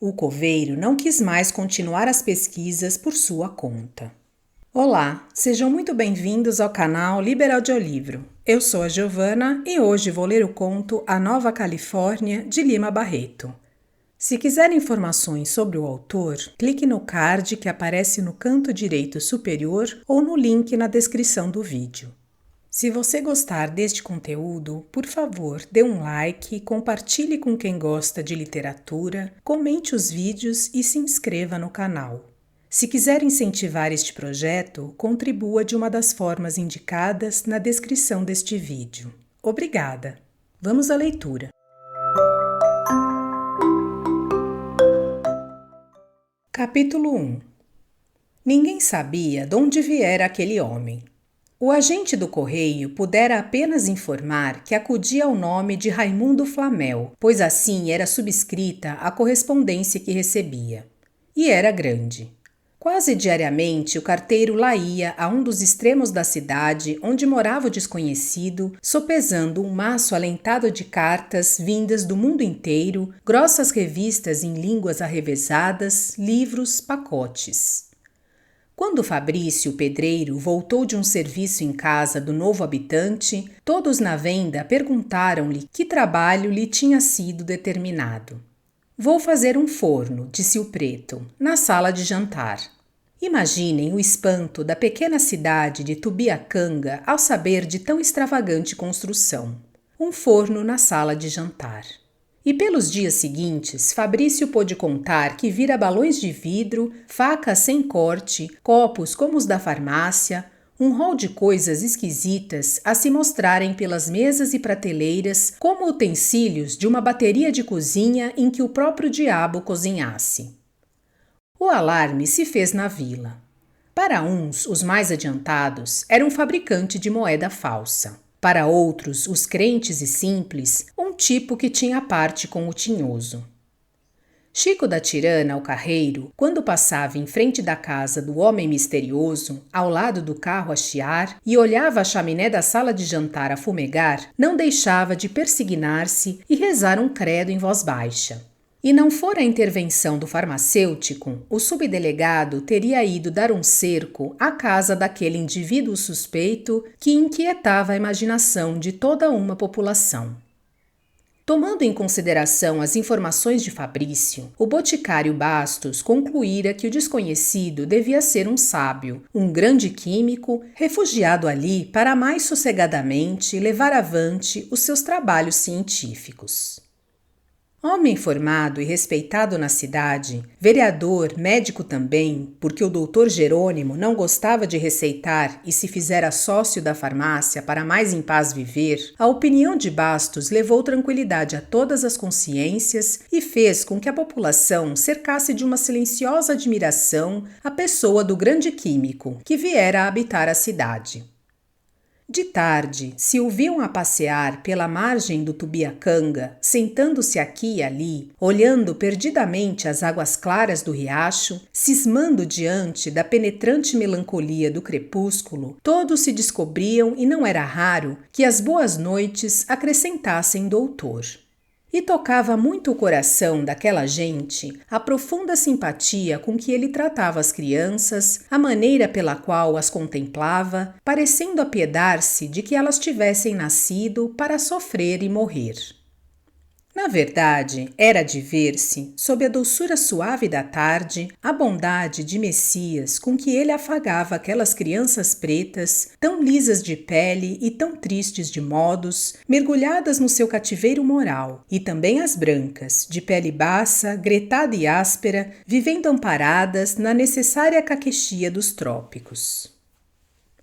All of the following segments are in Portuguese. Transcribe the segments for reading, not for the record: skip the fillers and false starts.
O coveiro não quis mais continuar as pesquisas por sua conta. Olá, sejam muito bem-vindos ao canal Liber Audiolivro. Eu sou a Giovana e hoje vou ler o conto A Nova Califórnia, de Lima Barreto. Se quiser informações sobre o autor, clique no card que aparece no canto direito superior ou no link na descrição do vídeo. Se você gostar deste conteúdo, por favor, dê um like, compartilhe com quem gosta de literatura, comente os vídeos e se inscreva no canal. Se quiser incentivar este projeto, contribua de uma das formas indicadas na descrição deste vídeo. Obrigada! Vamos à leitura. Capítulo 1. Ninguém sabia de onde viera aquele homem. O agente do correio pudera apenas informar que acudia ao nome de Raimundo Flamel, pois assim era subscrita a correspondência que recebia. E era grande. Quase diariamente o carteiro lá ia a um dos extremos da cidade onde morava o desconhecido, sopesando um maço alentado de cartas vindas do mundo inteiro, grossas revistas em línguas arrevesadas, livros, pacotes. Quando Fabrício, o pedreiro, voltou de um serviço em casa do novo habitante, todos na venda perguntaram-lhe que trabalho lhe tinha sido determinado. Vou fazer um forno, disse o preto, na sala de jantar. Imaginem o espanto da pequena cidade de Tubiacanga ao saber de tão extravagante construção. Um forno na sala de jantar. E pelos dias seguintes, Fabrício pôde contar que vira balões de vidro, facas sem corte, copos como os da farmácia, um rol de coisas esquisitas a se mostrarem pelas mesas e prateleiras como utensílios de uma bateria de cozinha em que o próprio diabo cozinhasse. O alarme se fez na vila. Para uns, os mais adiantados, era um fabricante de moeda falsa. Para outros, os crentes e simples, um tipo que tinha parte com o tinhoso. Chico da Tirana, o carreiro, quando passava em frente da casa do homem misterioso, ao lado do carro a chiar, e olhava a chaminé da sala de jantar a fumegar, não deixava de persignar-se e rezar um credo em voz baixa. E não fora a intervenção do farmacêutico, o subdelegado teria ido dar um cerco à casa daquele indivíduo suspeito que inquietava a imaginação de toda uma população. Tomando em consideração as informações de Fabrício, o boticário Bastos concluíra que o desconhecido devia ser um sábio, um grande químico, refugiado ali para mais sossegadamente levar avante os seus trabalhos científicos. Homem formado e respeitado na cidade, vereador, médico também, porque o doutor Jerônimo não gostava de receitar e se fizera sócio da farmácia para mais em paz viver, a opinião de Bastos levou tranquilidade a todas as consciências e fez com que a população cercasse de uma silenciosa admiração a pessoa do grande químico que viera a habitar a cidade. De tarde, se o viam a passear pela margem do Tubiacanga, sentando-se aqui e ali, olhando perdidamente as águas claras do riacho, cismando diante da penetrante melancolia do crepúsculo, todos se descobriam e não era raro que as boas noites acrescentassem doutor. E tocava muito o coração daquela gente a profunda simpatia com que ele tratava as crianças, a maneira pela qual as contemplava, parecendo apiedar-se de que elas tivessem nascido para sofrer e morrer. Na verdade, era de ver-se, sob a doçura suave da tarde, a bondade de Messias com que ele afagava aquelas crianças pretas, tão lisas de pele e tão tristes de modos, mergulhadas no seu cativeiro moral, e também as brancas, de pele baça, gretada e áspera, vivendo amparadas na necessária caquexia dos trópicos.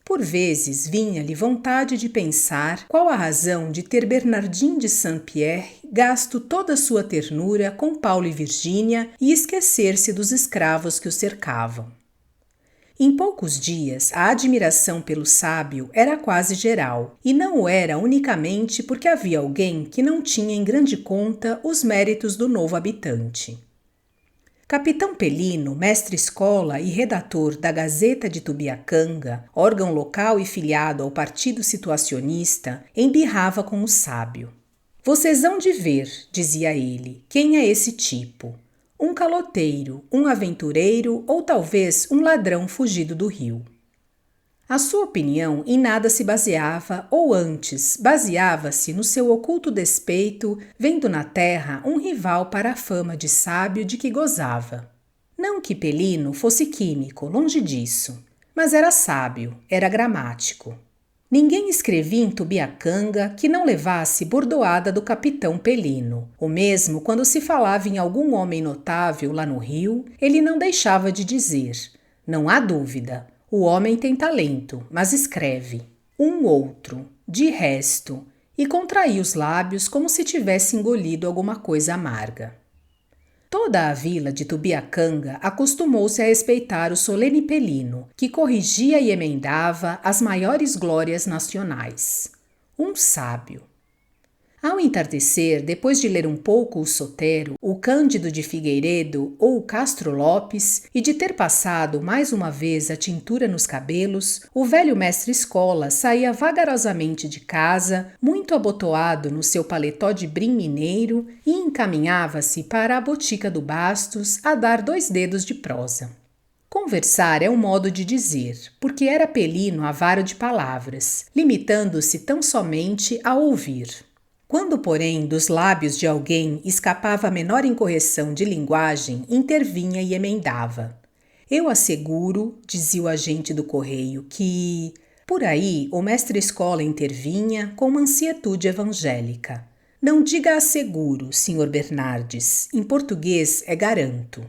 Por vezes vinha-lhe vontade de pensar qual a razão de ter Bernardin de Saint-Pierre gasto toda a sua ternura com Paulo e Virgínia e esquecer-se dos escravos que o cercavam. Em poucos dias, a admiração pelo sábio era quase geral, e não o era unicamente porque havia alguém que não tinha em grande conta os méritos do novo habitante. Capitão Pelino, mestre-escola e redator da Gazeta de Tubiacanga, órgão local e filiado ao Partido Situacionista, embirrava com o sábio. Vocês hão de ver, dizia ele, quem é esse tipo. um caloteiro, um aventureiro ou talvez um ladrão fugido do rio. A sua opinião em nada se baseava, ou antes, baseava-se no seu oculto despeito, vendo na terra um rival para a fama de sábio de que gozava. Não que Pelino fosse químico, longe disso, mas era sábio, era gramático. Ninguém escrevia em Tubiacanga que não levasse bordoada do capitão Pelino. O mesmo quando se falava em algum homem notável lá no Rio, ele não deixava de dizer: não há dúvida, o homem tem talento, mas escreve. Um outro, de resto, e contraía os lábios como se tivesse engolido alguma coisa amarga. Toda a vila de Tubiacanga acostumou-se a respeitar o solene Pelino, que corrigia e emendava as maiores glórias nacionais. Um sábio. Ao entardecer, depois de ler um pouco o Sotero, o Cândido de Figueiredo ou o Castro Lopes, e de ter passado mais uma vez a tintura nos cabelos, o velho mestre-escola saía vagarosamente de casa, muito abotoado no seu paletó de brim mineiro, e encaminhava-se para a botica do Bastos a dar 2 dedos de prosa. Conversar é um modo de dizer, porque era Pelino avaro de palavras, limitando-se tão somente a ouvir. Quando, porém, dos lábios de alguém escapava a menor incorreção de linguagem, intervinha e emendava. Eu asseguro, dizia o agente do correio, que... Por aí, o mestre-escola intervinha com uma ansietude evangélica. Não diga asseguro, Sr. Bernardes, em português é garanto.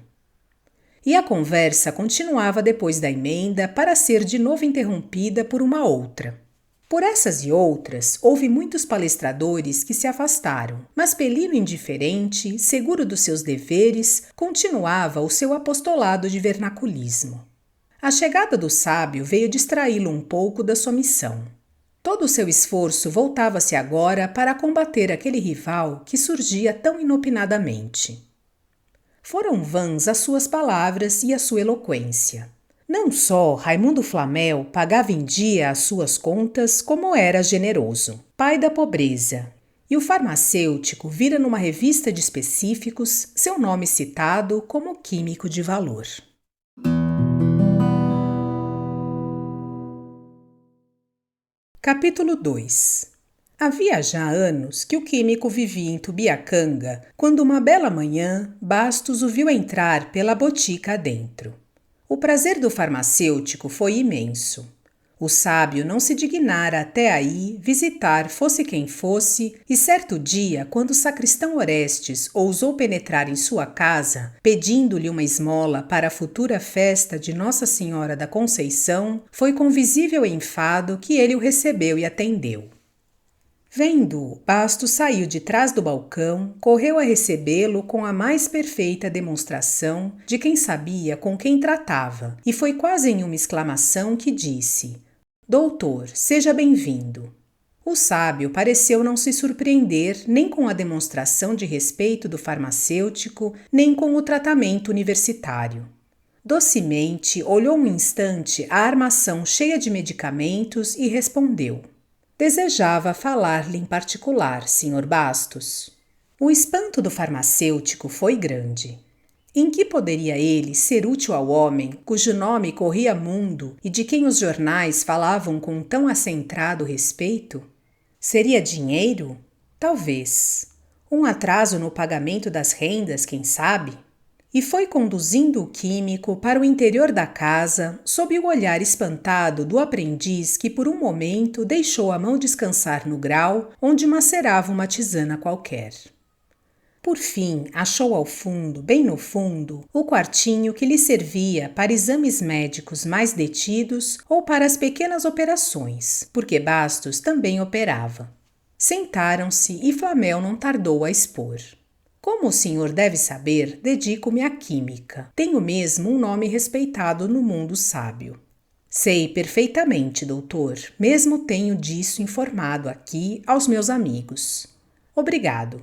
E a conversa continuava depois da emenda para ser de novo interrompida por uma outra. Por essas e outras, houve muitos palestradores que se afastaram, mas Pelino indiferente, seguro dos seus deveres, continuava o seu apostolado de vernaculismo. A chegada do sábio veio distraí-lo um pouco da sua missão. Todo o seu esforço voltava-se agora para combater aquele rival que surgia tão inopinadamente. Foram vãs as suas palavras e a sua eloquência. Não só Raimundo Flamel pagava em dia as suas contas, como era generoso, pai da pobreza, e o farmacêutico vira numa revista de específicos seu nome citado como químico de valor. Capítulo 2. Havia já anos que o químico vivia em Tubiacanga, quando uma bela manhã Bastos o viu entrar pela botica adentro. O prazer do farmacêutico foi imenso. O sábio não se dignara até aí visitar fosse quem fosse, e certo dia, quando o sacristão Orestes ousou penetrar em sua casa, pedindo-lhe uma esmola para a futura festa de Nossa Senhora da Conceição, foi com visível enfado que ele o recebeu e atendeu. Vendo-o, Bastos saiu de trás do balcão, correu a recebê-lo com a mais perfeita demonstração de quem sabia com quem tratava, e foi quase em uma exclamação que disse: Doutor, seja bem-vindo. O sábio pareceu não se surpreender nem com a demonstração de respeito do farmacêutico, nem com o tratamento universitário. Docemente olhou um instante a armação cheia de medicamentos e respondeu: Desejava falar-lhe em particular, Sr. Bastos. O espanto do farmacêutico foi grande. Em que poderia ele ser útil ao homem cujo nome corria mundo e de quem os jornais falavam com tão acentrado respeito? Seria dinheiro? Talvez. Um atraso no pagamento das rendas, quem sabe? E foi conduzindo o químico para o interior da casa, sob o olhar espantado do aprendiz que por um momento deixou a mão descansar no grau onde macerava uma tisana qualquer. Por fim, achou ao fundo, bem no fundo, o quartinho que lhe servia para exames médicos mais detidos ou para as pequenas operações, porque Bastos também operava. Sentaram-se e Flamel não tardou a expor. Como o senhor deve saber, dedico-me à química. Tenho mesmo um nome respeitado no mundo sábio. Sei perfeitamente, doutor, mesmo tenho disso informado aqui aos meus amigos. Obrigado.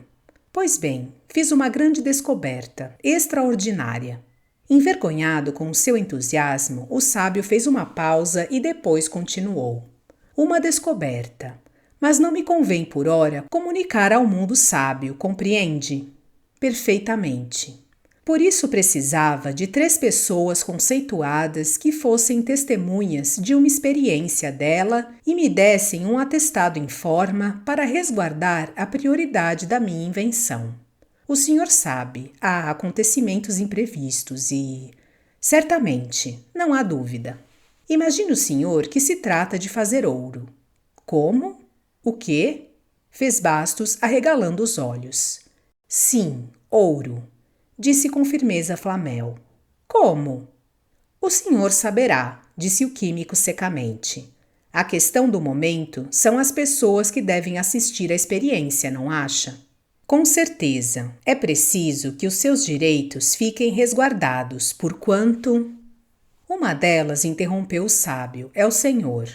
Pois bem, fiz uma grande descoberta, extraordinária. Envergonhado com o seu entusiasmo, o sábio fez uma pausa e depois continuou. Uma descoberta. Mas não me convém, por ora, comunicar ao mundo sábio, compreende? Perfeitamente. Por isso precisava de 3 pessoas conceituadas que fossem testemunhas de uma experiência dela e me dessem um atestado em forma para resguardar a prioridade da minha invenção. O senhor sabe, há acontecimentos imprevistos e... Certamente, não há dúvida. Imagine o senhor que se trata de fazer ouro. Como? O quê? Fez Bastos arregalando os olhos. Sim, ouro, disse com firmeza Flamel. Como? O senhor saberá, disse o químico secamente. A questão do momento são as pessoas que devem assistir à experiência, não acha? Com certeza, é preciso que os seus direitos fiquem resguardados, porquanto... Uma delas interrompeu o sábio, é o senhor.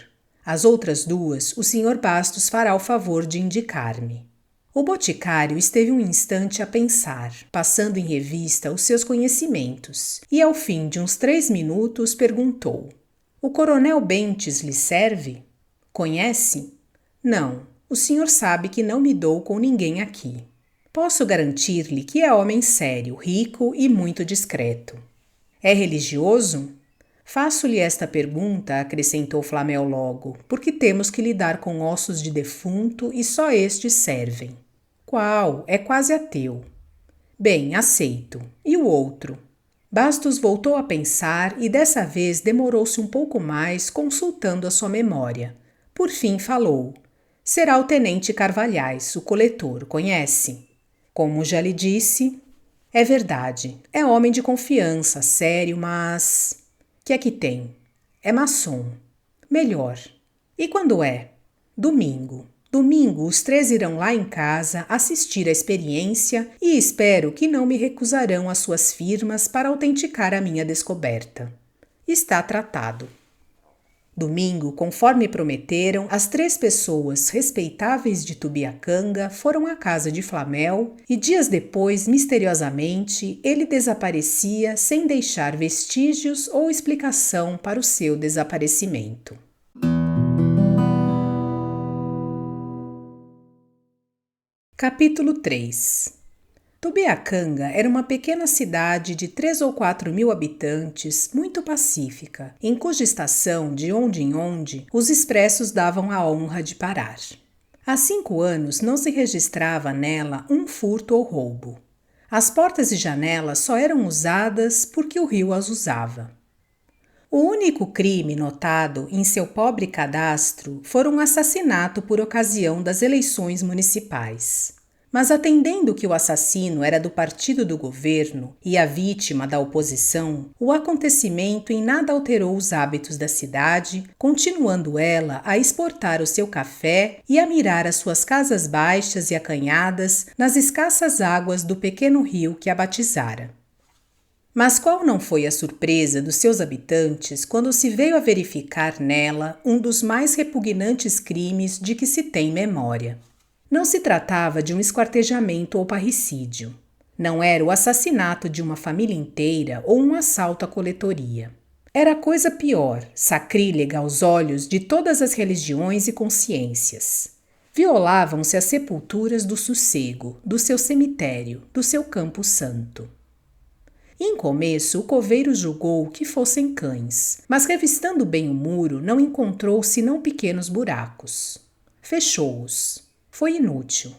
As outras 2, o senhor Bastos fará o favor de indicar-me. O boticário esteve um instante a pensar, passando em revista os seus conhecimentos, e ao fim de uns 3 minutos perguntou: O coronel Bentes lhe serve? Conhece? Não, o senhor sabe que não me dou com ninguém aqui. Posso garantir-lhe que é homem sério, rico e muito discreto. É religioso? Faço-lhe esta pergunta, acrescentou Flamel logo, porque temos que lidar com ossos de defunto e só estes servem. Qual? É quase ateu. Bem, aceito. E o outro? Bastos voltou a pensar e dessa vez demorou-se um pouco mais consultando a sua memória. Por fim falou. Será o tenente Carvalhais, o coletor, conhece? Como já lhe disse... É verdade, é homem de confiança, sério, mas... Que é que tem? É maçom. Melhor. E quando é? Domingo. Domingo os 3 irão lá em casa assistir à experiência e espero que não me recusarão as suas firmas para autenticar a minha descoberta. Está tratado. Domingo, conforme prometeram, as 3 pessoas respeitáveis de Tubiacanga foram à casa de Flamel e dias depois, misteriosamente, ele desaparecia sem deixar vestígios ou explicação para o seu desaparecimento. Capítulo 3. Tubiacanga era uma pequena cidade de 3 ou 4 mil habitantes, muito pacífica, em cuja estação, de onde em onde, os expressos davam a honra de parar. Há 5 anos não se registrava nela um furto ou roubo. As portas e janelas só eram usadas porque o rio as usava. O único crime notado em seu pobre cadastro foi um assassinato por ocasião das eleições municipais. Mas atendendo que o assassino era do partido do governo e a vítima da oposição, o acontecimento em nada alterou os hábitos da cidade, continuando ela a exportar o seu café e a mirar as suas casas baixas e acanhadas nas escassas águas do pequeno rio que a batizara. Mas qual não foi a surpresa dos seus habitantes quando se veio a verificar nela um dos mais repugnantes crimes de que se tem memória? Não se tratava de um esquartejamento ou parricídio. Não era o assassinato de uma família inteira ou um assalto à coletoria. Era coisa pior, sacrílega aos olhos de todas as religiões e consciências. Violavam-se as sepulturas do sossego, do seu cemitério, do seu campo santo. Em começo, o coveiro julgou que fossem cães, mas revistando bem o muro, não encontrou senão pequenos buracos. Fechou-os. Foi inútil.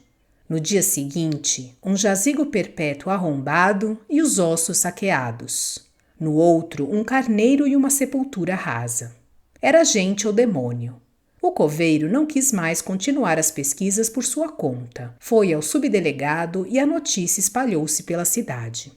No dia seguinte, um jazigo perpétuo arrombado e os ossos saqueados. No outro, um carneiro e uma sepultura rasa. Era gente ou demônio. O coveiro não quis mais continuar as pesquisas por sua conta. Foi ao subdelegado e a notícia espalhou-se pela cidade.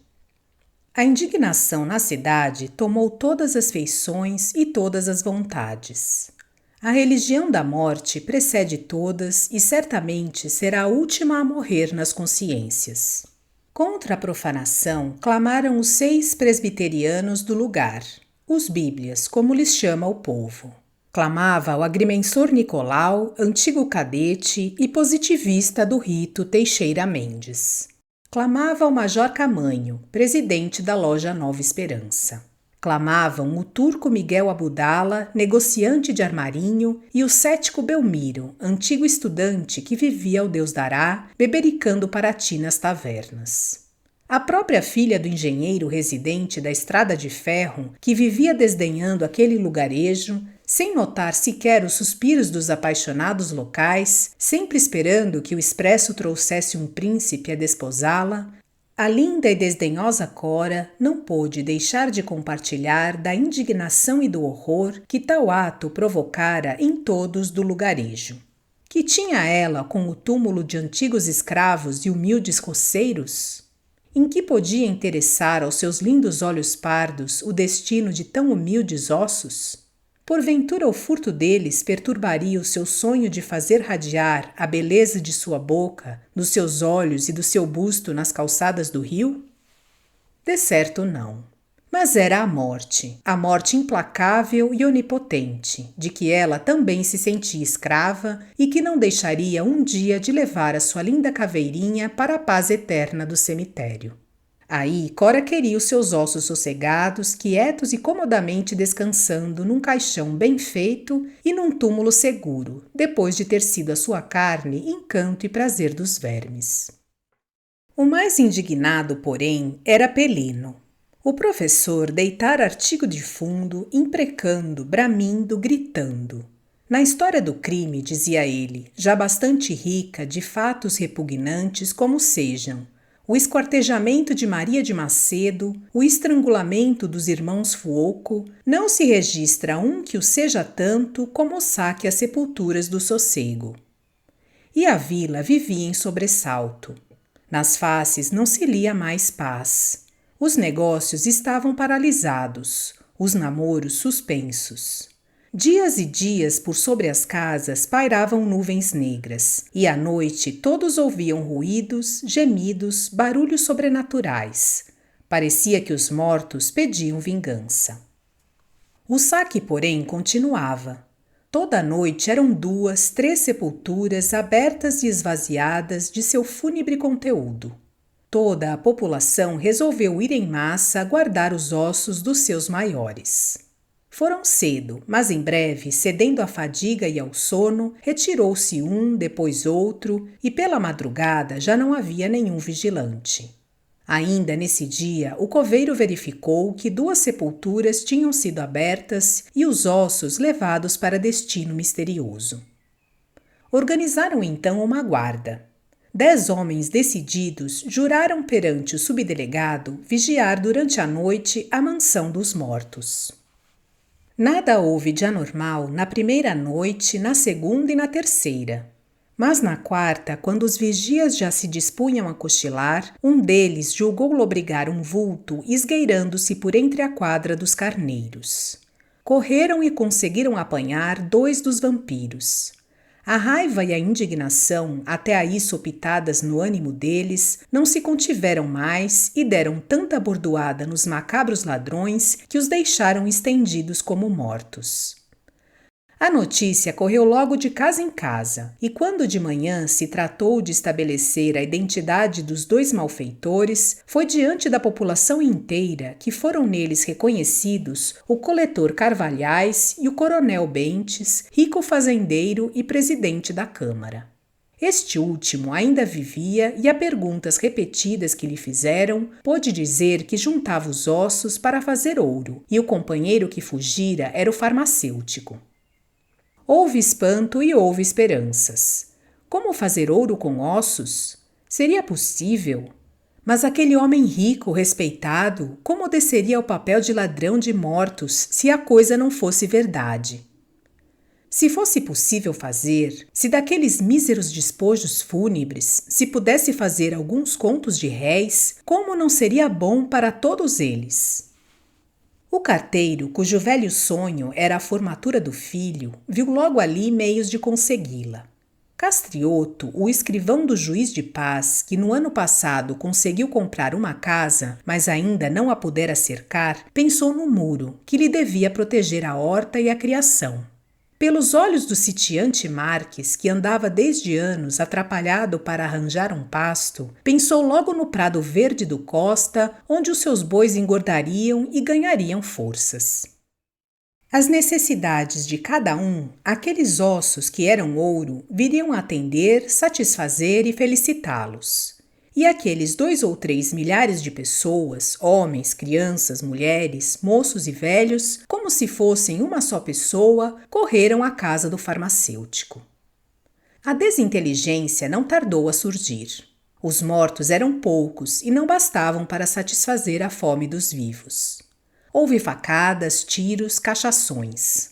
A indignação na cidade tomou todas as feições e todas as vontades. A religião da morte precede todas e certamente será a última a morrer nas consciências. Contra a profanação clamaram os 6 presbiterianos do lugar, os bíblias, como lhes chama o povo. Clamava o agrimensor Nicolau, antigo cadete e positivista do rito Teixeira Mendes. Clamava o major Camanho, presidente da loja Nova Esperança. Clamavam o turco Miguel Abudala, negociante de armarinho, e o cético Belmiro, antigo estudante que vivia ao Deus dará, bebericando Paraty nas tavernas. A própria filha do engenheiro residente da Estrada de Ferro, que vivia desdenhando aquele lugarejo, sem notar sequer os suspiros dos apaixonados locais, sempre esperando que o expresso trouxesse um príncipe a desposá-la, a linda e desdenhosa Cora não pôde deixar de compartilhar da indignação e do horror que tal ato provocara em todos do lugarejo. Que tinha ela com o túmulo de antigos escravos e humildes coceiros? Em que podia interessar aos seus lindos olhos pardos o destino de tão humildes ossos? Porventura o furto deles perturbaria o seu sonho de fazer radiar a beleza de sua boca, dos seus olhos e do seu busto nas calçadas do rio? De certo não. Mas era a morte implacável e onipotente, de que ela também se sentia escrava e que não deixaria um dia de levar a sua linda caveirinha para a paz eterna do cemitério. Aí Cora queria os seus ossos sossegados, quietos e comodamente descansando num caixão bem feito e num túmulo seguro, depois de ter sido a sua carne encanto e prazer dos vermes. O mais indignado, porém, era Peleno. O professor deitara artigo de fundo, imprecando, bramindo, gritando. Na história do crime, dizia ele, já bastante rica de fatos repugnantes como sejam o esquartejamento de Maria de Macedo, o estrangulamento dos irmãos Fuoco, não se registra um que o seja tanto como o saque às sepulturas do sossego. E a vila vivia em sobressalto. Nas faces não se lia mais paz. Os negócios estavam paralisados, os namoros suspensos. Dias e dias por sobre as casas pairavam nuvens negras, e à noite todos ouviam ruídos, gemidos, barulhos sobrenaturais. Parecia que os mortos pediam vingança. O saque, porém, continuava. Toda a noite eram 2, 3 sepulturas abertas e esvaziadas de seu fúnebre conteúdo. Toda a população resolveu ir em massa guardar os ossos dos seus maiores. Foram cedo, mas em breve, cedendo à fadiga e ao sono, retirou-se um, depois outro, e pela madrugada já não havia nenhum vigilante. Ainda nesse dia, o coveiro verificou que 2 sepulturas tinham sido abertas e os ossos levados para destino misterioso. Organizaram então uma guarda. 10 homens decididos juraram perante o subdelegado vigiar durante a noite a mansão dos mortos. Nada houve de anormal na primeira noite, na segunda e na terceira. Mas na quarta, quando os vigias já se dispunham a cochilar, um deles julgou lobrigar um vulto esgueirando-se por entre a quadra dos carneiros. Correram e conseguiram apanhar 2 dos vampiros. A raiva e a indignação, até aí sopitadas no ânimo deles, não se contiveram mais e deram tanta bordoada nos macabros ladrões que os deixaram estendidos como mortos. A notícia correu logo de casa em casa, e quando de manhã se tratou de estabelecer a identidade dos 2 malfeitores, foi diante da população inteira que foram neles reconhecidos o coletor Carvalhais e o coronel Bentes, rico fazendeiro e presidente da Câmara. Este último ainda vivia e a perguntas repetidas que lhe fizeram, pôde dizer que juntava os ossos para fazer ouro, e o companheiro que fugira era o farmacêutico. Houve espanto e houve esperanças. Como fazer ouro com ossos? Seria possível? Mas aquele homem rico, respeitado, como desceria ao papel de ladrão de mortos se a coisa não fosse verdade? Se fosse possível fazer, se daqueles míseros despojos fúnebres se pudesse fazer alguns contos de réis, como não seria bom para todos eles? O carteiro, cujo velho sonho era a formatura do filho, viu logo ali meios de consegui-la. Castrioto, o escrivão do juiz de paz, que no ano passado conseguiu comprar uma casa, mas ainda não a pudera cercar, pensou no muro, que lhe devia proteger a horta e a criação. Pelos olhos do sitiante Marques, que andava desde anos atrapalhado para arranjar um pasto, pensou logo no prado verde do Costa, onde os seus bois engordariam e ganhariam forças. As necessidades de cada um, aqueles ossos que eram ouro, viriam atender, satisfazer e felicitá-los. E aqueles 2 ou 3 milhares de pessoas, homens, crianças, mulheres, moços e velhos, como se fossem uma só pessoa, correram à casa do farmacêutico. A desinteligência não tardou a surgir. Os mortos eram poucos e não bastavam para satisfazer a fome dos vivos. Houve facadas, tiros, cachações.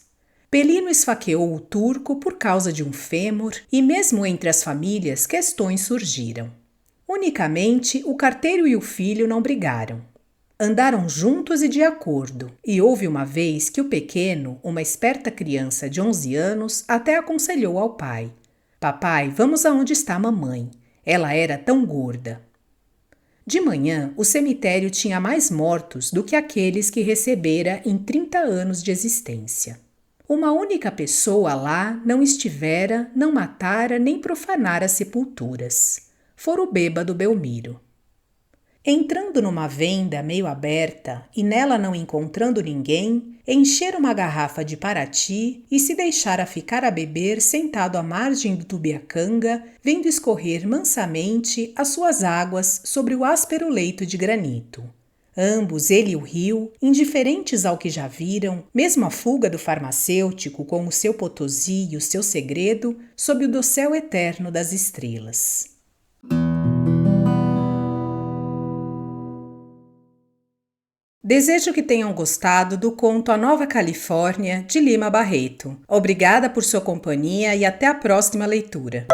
Pelino esfaqueou o turco por causa de um fêmur e mesmo entre as famílias questões surgiram. Unicamente o carteiro e o filho não brigaram. Andaram juntos e de acordo, e houve uma vez que o pequeno, uma esperta criança de 11 anos, até aconselhou ao pai: "Papai, vamos aonde está a mamãe. Ela era tão gorda." De manhã, o cemitério tinha mais mortos do que aqueles que recebera em 30 anos de existência. Uma única pessoa lá não estivera, não matara nem profanara sepulturas. Fora o bêbado Belmiro. Entrando numa venda meio aberta e nela não encontrando ninguém, enchera uma garrafa de Paraty e se deixara ficar a beber sentado à margem do Tubiacanga, vendo escorrer mansamente as suas águas sobre o áspero leito de granito. Ambos, ele e o rio, indiferentes ao que já viram, mesmo a fuga do farmacêutico com o seu Potosí e o seu segredo, sob o dossel eterno das estrelas. Desejo que tenham gostado do conto A Nova Califórnia, de Lima Barreto. Obrigada por sua companhia e até a próxima leitura.